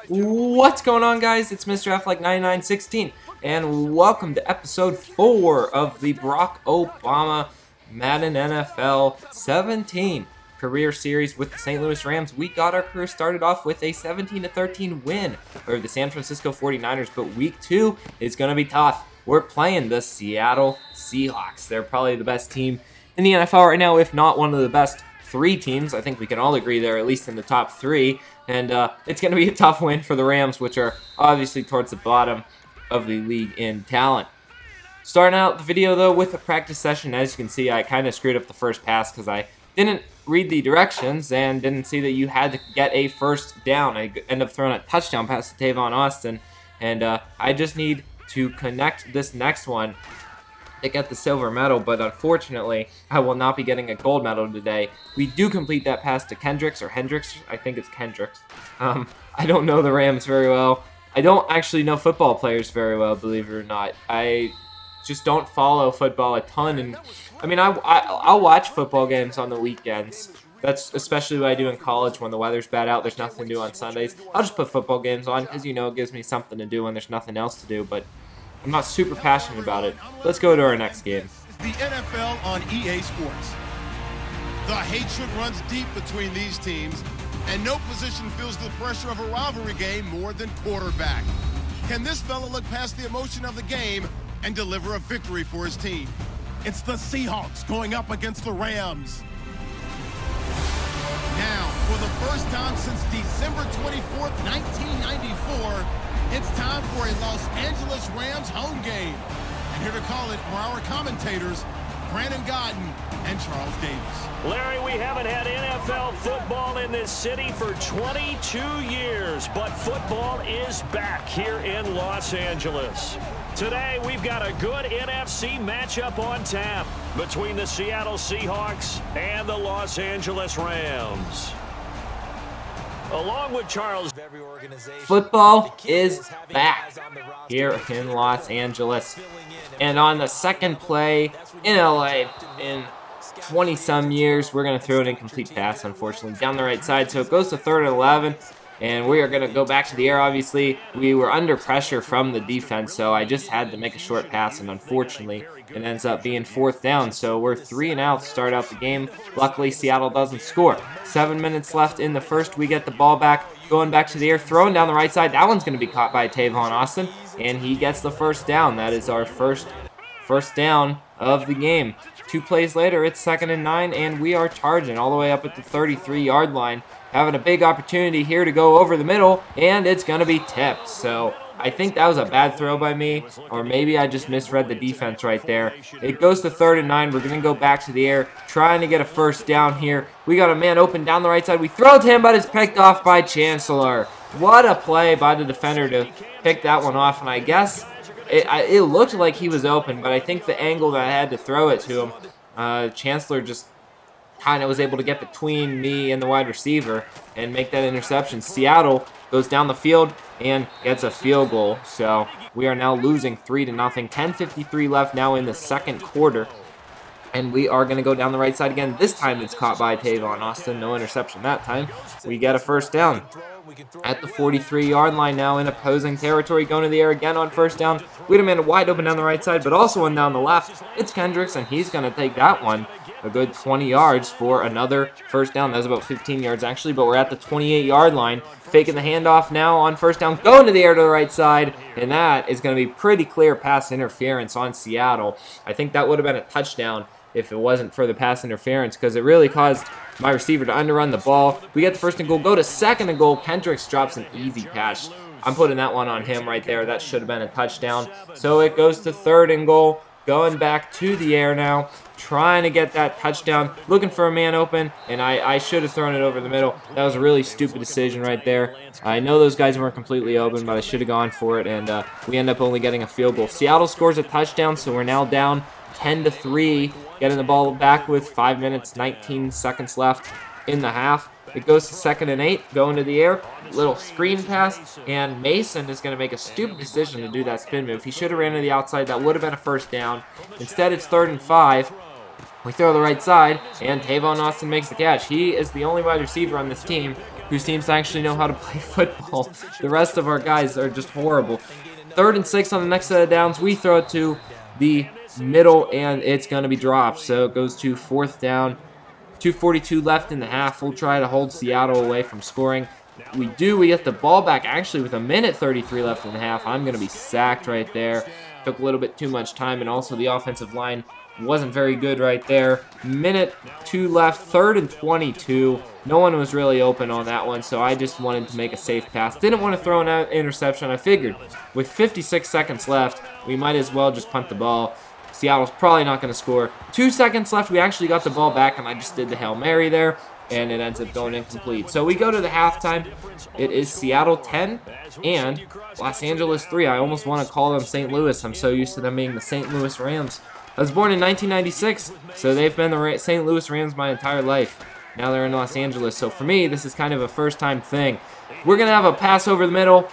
What's going on, guys? It's Mr. F9916, and welcome to episode 4 of the Barack Obama Madden NFL 17 career series with the St. Louis Rams. We got our career started off with a 17-13 win over the San Francisco 49ers, but week 2 is going to be tough. We're playing the Seattle Seahawks. They're probably the best team in the NFL right now, if not one of the best 3 teams. I think we can all agree they're at least in the top 3. And it's going to be a tough win for the Rams, which are obviously towards the bottom of the league in talent. Starting out the video, though, with a practice session. As you can see, I kind of screwed up the first pass because I didn't read the directions and didn't see that you had to get a first down. I ended up throwing a touchdown pass to Tavon Austin, and I just need to connect this next one to get the silver medal, but unfortunately, I will not be getting a gold medal today. We do complete that pass to Hendricks, I think it's Kendricks. I don't know the Rams very well. I don't actually know football players very well, believe it or not. I just don't follow football a ton, and I mean, I'll watch football games on the weekends. That's especially what I do in college when the weather's bad out, there's nothing to do on Sundays. I'll just put football games on because, you know, it gives me something to do when there's nothing else to do, but I'm not super passionate about it. Let's go to our next game. The NFL on EA Sports. The hatred runs deep between these teams, and no position feels the pressure of a rivalry game more than quarterback. Can this fella look past the emotion of the game and deliver a victory for his team? It's the Seahawks going up against the Rams. Now, for the first time since December 24th, 1994, it's time for a Los Angeles Rams home game. And here to call it are our commentators, Brandon Godden and Charles Davis. Larry, we haven't had NFL football in this city for 22 years, but football is back here in Los Angeles. Today, we've got a good NFC matchup on tap between the Seattle Seahawks and the Los Angeles Rams. Along with Charles, Football is back here in Los Angeles. And on the second play in LA in 20-some years, we're going to throw an incomplete pass, unfortunately, down the right side. So it goes to 3rd and 11. And we are going to go back to the air, obviously. We were under pressure from the defense, so I just had to make a short pass, and unfortunately, it ends up being 4th down. So we're 3 and out to start out the game. Luckily, Seattle doesn't score. 7 minutes left in the first. We get the ball back, going back to the air, throwing down the right side. That one's going to be caught by Tavon Austin, and he gets the first down. That is our first down of the game. 2 plays later, it's 2nd and 9, and we are charging all the way up at the 33-yard line. Having a big opportunity here to go over the middle, and it's going to be tipped. So I think that was a bad throw by me, or maybe I just misread the defense right there. It goes to 3rd and 9. We're going to go back to the air, trying to get a first down here. We got a man open down the right side. We throw to him, but it's picked off by Chancellor. What a play by the defender to pick that one off, and I guess it looked like he was open, but I think the angle that I had to throw it to him, Chancellor just kind of was able to get between me and the wide receiver and make that interception. Seattle goes down the field and gets a field goal. So we are now losing 3-0. 10:53 left now in the second quarter. And we are going to go down the right side again. This time it's caught by Tavon Austin. No interception that time. We get a first down. At the 43-yard line now in opposing territory, going to the air again on first down. We had a man wide open down the right side, but also one down the left. It's Kendricks, and he's going to take that one a good 20 yards for another first down. That was about 15 yards, actually, but we're at the 28-yard line. Faking the handoff now on first down, going to the air to the right side, and that is going to be pretty clear pass interference on Seattle. I think that would have been a touchdown if it wasn't for the pass interference, because it really caused my receiver to underrun the ball. We get the first and goal, go to 2nd and goal. Kendricks drops an easy catch. I'm putting that one on him right there. That should have been a touchdown. So it goes to 3rd and goal, going back to the air now, trying to get that touchdown, looking for a man open, and I should have thrown it over the middle. That was a really stupid decision right there. I know those guys weren't completely open, but I should have gone for it, and we end up only getting a field goal. Seattle scores a touchdown, so we're now down 10-3. Getting the ball back with 5 minutes, 19 seconds left in the half. It goes to 2nd and 8, going to the air, little screen pass, and Mason is going to make a stupid decision to do that spin move. He should have ran to the outside. That would have been a first down. Instead, it's 3rd and 5. We throw the right side, and Tavon Austin makes the catch. He is the only wide receiver on this team who seems to actually know how to play football. The rest of our guys are just horrible. 3rd and 6 on the next set of downs. We throw it to the middle, and it's going to be dropped. So it goes to 4th down. 2:42 left in the half. We'll try to hold Seattle away from scoring. We do. We get the ball back actually with 1:33 left in the half. I'm going to be sacked right there. Took a little bit too much time, and also the offensive line wasn't very good right there. 1:02 left, 3rd and 22. No one was really open on that one, so I just wanted to make a safe pass. Didn't want to throw an interception. I figured with 56 seconds left, we might as well just punt the ball. Seattle's probably not going to score. 2 seconds left. We actually got the ball back, and I just did the Hail Mary there, and it ends up going incomplete. So we go to the halftime. It is Seattle 10 and Los Angeles 3. I almost want to call them St. Louis. I'm so used to them being the St. Louis Rams. I was born in 1996, so they've been the St. Louis Rams my entire life. Now they're in Los Angeles, so for me, this is kind of a first-time thing. We're going to have a pass over the middle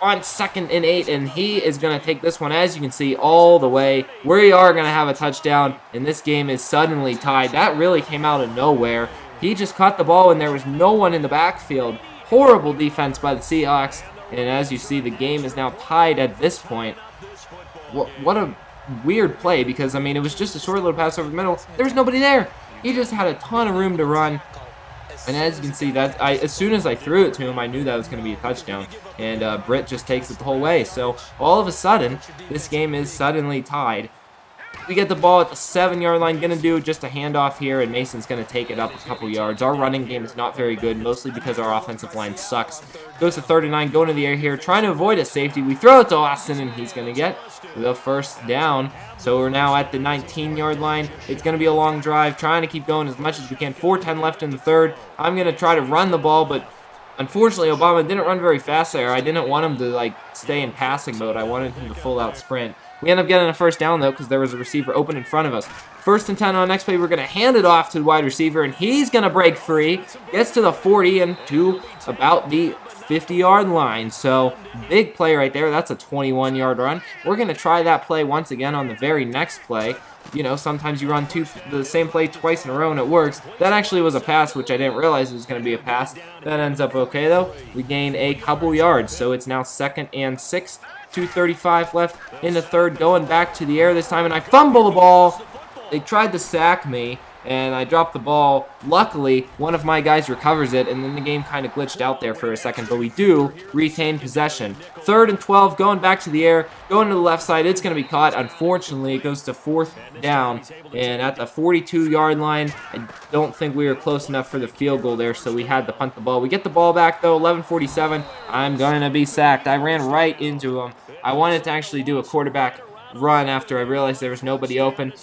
on 2nd and 8, and he is going to take this one, as you can see, all the way. We are going to have a touchdown, and this game is suddenly tied. That really came out of nowhere. He just caught the ball, and there was no one in the backfield. Horrible defense by the Seahawks, and as you see, the game is now tied at this point. What a weird play, because, I mean, it was just a short little pass over the middle. There was nobody there. He just had a ton of room to run. And as you can see, that as soon as I threw it to him, I knew that was going to be a touchdown. And Britt just takes it the whole way. So all of a sudden, this game is suddenly tied. We get the ball at the 7-yard line. Going to do just a handoff here, and Mason's going to take it up a couple yards. Our running game is not very good, mostly because our offensive line sucks. Goes to 3rd and 9, going to the air here, trying to avoid a safety. We throw it to Austin, and he's going to get the 1st down. So we're now at the 19-yard line. It's going to be a long drive, trying to keep going as much as we can. 4:10 left in the 3rd. I'm going to try to run the ball, but unfortunately, Obama didn't run very fast there. I didn't want him to stay in passing mode. I wanted him to full-out sprint. We end up getting a 1st down, though, because there was a receiver open in front of us. 1st and 10 on the next play. We're going to hand it off to the wide receiver, and he's going to break free. Gets to the 40 and to about the 50-yard line. So, big play right there. That's a 21-yard run. We're going to try that play once again on the very next play. You know, sometimes you run the same play twice in a row and it works. That actually was a pass, which I didn't realize it was going to be a pass. That ends up okay, though. We gain a couple yards, so it's now 2nd and 6. 2:35 left in the 3rd. Going back to the air this time, and I fumble the ball. They tried to sack me, and I dropped the ball. Luckily, one of my guys recovers it, and then the game kind of glitched out there for a second, but we do retain possession. 3rd and 12, going back to the air, going to the left side. It's going to be caught. Unfortunately, it goes to 4th down, and at the 42-yard line, I don't think we were close enough for the field goal there, so we had to punt the ball. We get the ball back, though, 11:47. I'm going to be sacked. I ran right into him. I wanted to actually do a quarterback run after I realized there was nobody open.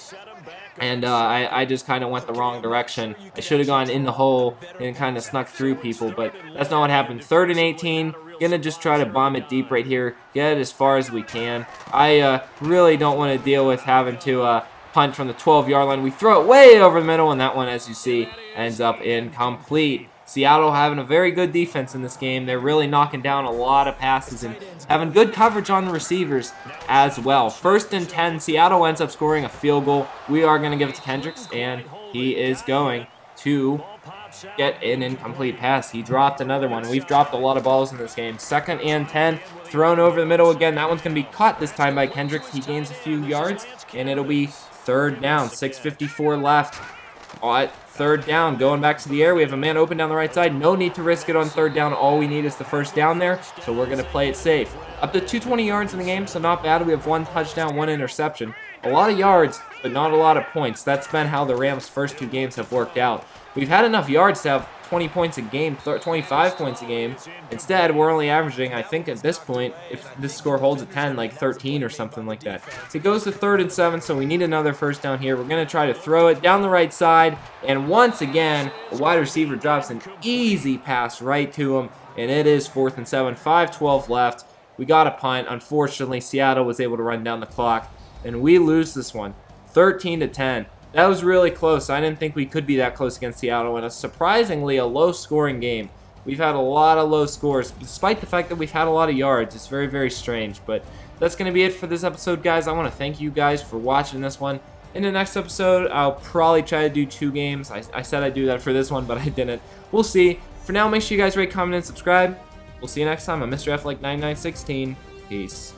And I just kind of went the wrong direction. I should have gone in the hole and kind of snuck through people, but that's not what happened. 3rd and 18. Gonna just try to bomb it deep right here. Get it as far as we can. I really don't want to deal with having to punt from the 12-yard line. We throw it way over the middle, and that one, as you see, ends up incomplete. Seattle having a very good defense in this game. They're really knocking down a lot of passes and having good coverage on the receivers as well. 1st and 10, Seattle ends up scoring a field goal. We are going to give it to Kendricks, and he is going to get an incomplete pass. He dropped another one. We've dropped a lot of balls in this game. 2nd and 10, thrown over the middle again. That one's going to be caught this time by Kendricks. He gains a few yards, and it'll be 3rd down. 6:54 left. At 3rd down, going back to the air. We have a man open down the right side. No need to risk it on 3rd down. All we need is the 1st down there, so we're going to play it safe. Up to 220 yards in the game, so not bad. We have 1 touchdown, 1 interception. A lot of yards, but not a lot of points. That's been how the Rams' first 2 games have worked out. We've had enough yards to have 20 points a game, 25 points a game. Instead, we're only averaging, I think at this point, if this score holds at 10, like 13 or something like that. So it goes to 3rd and 7, so we need another 1st down here. We're going to try to throw it down the right side, and once again, the wide receiver drops an easy pass right to him, and it is 4th and 7, 5:12 left. We got a punt. Unfortunately, Seattle was able to run down the clock, and we lose this one, 13-10. That was really close. I didn't think we could be that close against Seattle in a surprisingly a low-scoring game. We've had a lot of low scores, despite the fact that we've had a lot of yards. It's very, very strange. But that's going to be it for this episode, guys. I want to thank you guys for watching this one. In the next episode, I'll probably try to do 2 games. I said I'd do that for this one, but I didn't. We'll see. For now, make sure you guys rate, comment, and subscribe. We'll see you next time on Mr. F like 9916. Peace.